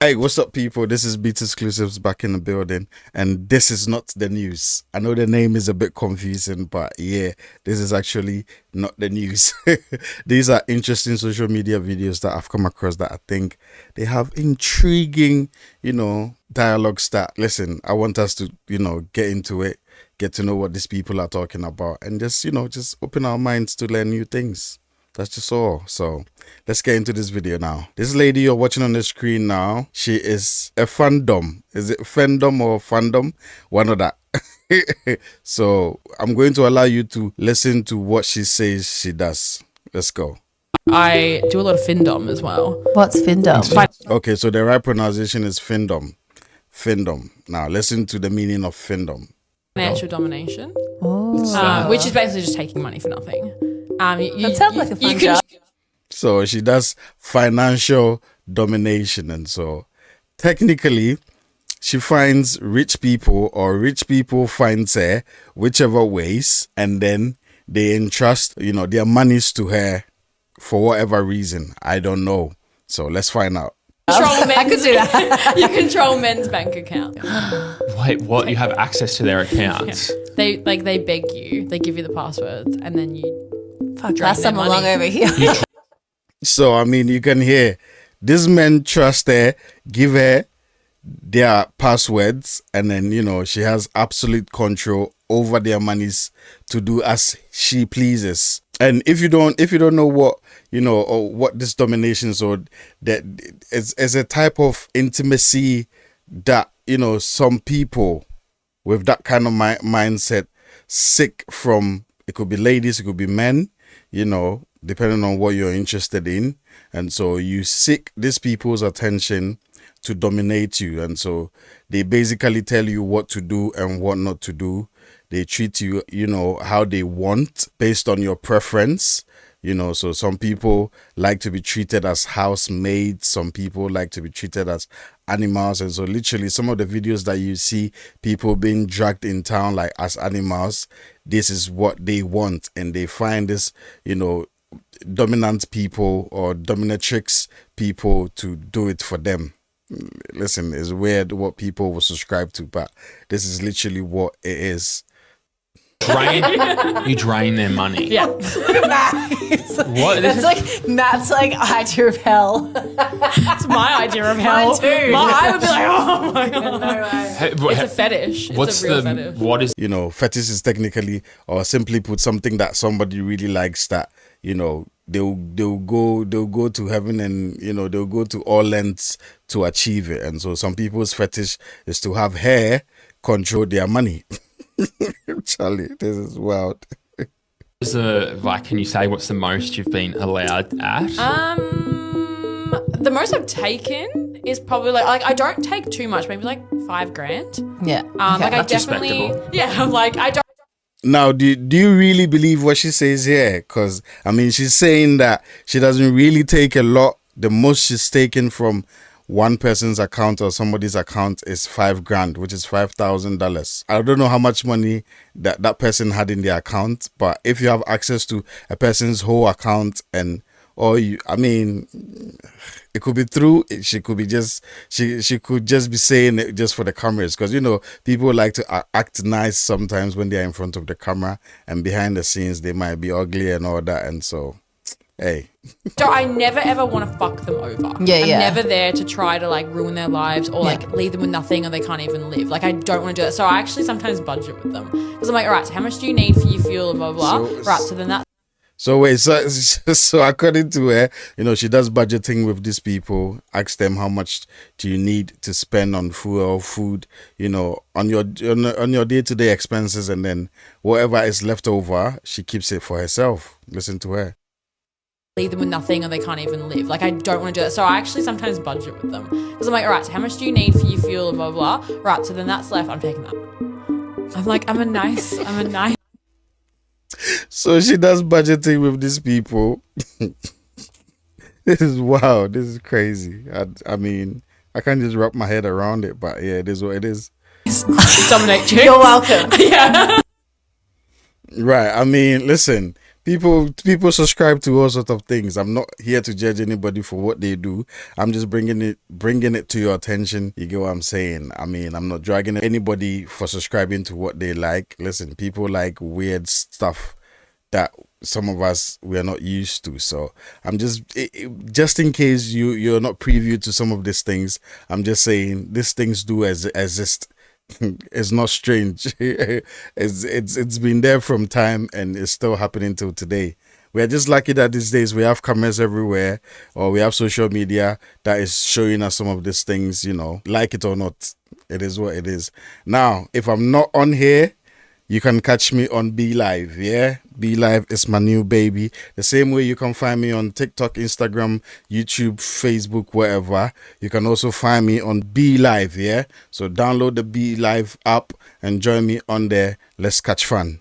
Hey, what's up, people? This is Beat Exclusives back in the building, and this is not the news. I know the name is a bit confusing, but yeah, this is actually not the news. These are interesting social media videos that I've come across that I think they have intriguing, dialogues that, listen, I want us to, get into it, get to know what these people are talking about, and just open our minds to learn new things. That's just all. So let's get into this video now. This lady you're watching on the screen now, she is a fandom. Is it fandom or fandom? One of that. So I'm going to allow you to listen to what she says she does. Let's go. I do a lot of findom as well. What's findom? Okay, so the right pronunciation is findom. Findom. Now listen to the meaning of findom. Financial domination, Oh. which is basically just taking money for nothing. That sounds like a fun job. So she does financial domination, and so technically she finds rich people, or rich people finds her, whichever ways, and then they entrust their monies to her for whatever reason. I don't know, so let's find out. I could do that. You control men's bank account. Wait, what? You have access to their accounts? They beg you, they give you the passwords, and then you Fuck, drain last their time money. along over here. So I mean, you can hear these men trust her, give her their passwords, and then she has absolute control over their monies to do as she pleases. And if you don't know what or what this domination is, or that it's a type of intimacy that some people with that kind of mindset seek from. It could be ladies, it could be men, depending on what you're interested in. And so you seek these people's attention to dominate you. And so they basically tell you what to do and what not to do. They treat you, how they want based on your preference. So some people like to be treated as housemaids. Some people like to be treated as animals. And so literally some of the videos that you see people being dragged in town like as animals, this is what they want. And they find this, dominant people or dominatrix people to do it for them. Listen, it's weird what people will subscribe to, but this is literally what it is. You drain their money. Yeah. Nice. What? That's like idea of hell. That's my idea of hell. Mine too. I would be like, oh my god. No way. Hey, It's a fetish. What's it's a real the fetish. what is Fetish is technically, or simply put, something that somebody really likes, that they'll go to heaven, and they'll go to all lengths to achieve it. And so some people's fetish is to have hair control their money. Charlie, this is wild. can you say what's the most you've been allowed at? The most I've taken is probably like I don't take too much, maybe like $5,000. Yeah. Like I That's definitely, respectable. yeah, like I don't. Now, do you really believe what she says here? Because I mean, she's saying that she doesn't really take a lot. The most she's taken from one person's account or somebody's account is $5,000, which is $5,000. I don't know how much money that person had in their account, but if you have access to a person's whole account, it could be true. She could be she could just be saying it just for the cameras, because people like to act nice sometimes when they're in front of the camera, and behind the scenes they might be ugly and all that. And so, hey. So I never ever want to fuck them over. Yeah, I'm yeah. never there to try to like ruin their lives or like leave them with nothing, or they can't even live. Like I don't want to do that. So I actually sometimes budget with them, because I'm like, all right, so how much do you need for your fuel, blah blah blah. Right, so then that's So wait, so according to her, she does budgeting with these people. Ask them how much do you need to spend on food, on your day-to-day expenses, and then whatever is left over, she keeps it for herself. Listen to her. leave them with nothing, or they can't even live. Like I don't want to do that. So I actually sometimes budget with them, because I'm like, all right, so how much do you need for your fuel, blah blah blah. Right, so then that's left. I'm taking that. I'm like, I'm a nice. So she does budgeting with these people. This is wild. This is crazy. I mean, I can't just wrap my head around it, but yeah, it is what it is. Dominate chicks. You're welcome. Yeah. Right. I mean, listen, People subscribe to all sorts of things. I'm not here to judge anybody for what they do. I'm just bringing it to your attention. You get what I'm saying? I mean, I'm not dragging anybody for subscribing to what they like. Listen, people like weird stuff that some of us we are not used to. So I'm just in case you're not previewed to some of these things, I'm just saying these things do exist. It's not strange. It's been there from time, and it's still happening till today. We are just lucky that these days we have cameras everywhere, or we have social media that is showing us some of these things, like it or not. It is what it is. Now, if I'm not on here, you can catch me on Be Live, yeah? Be Live is my new baby. The same way you can find me on TikTok, Instagram, YouTube, Facebook, wherever. You can also find me on Be Live, yeah? So download the Be Live app and join me on there. Let's catch fun.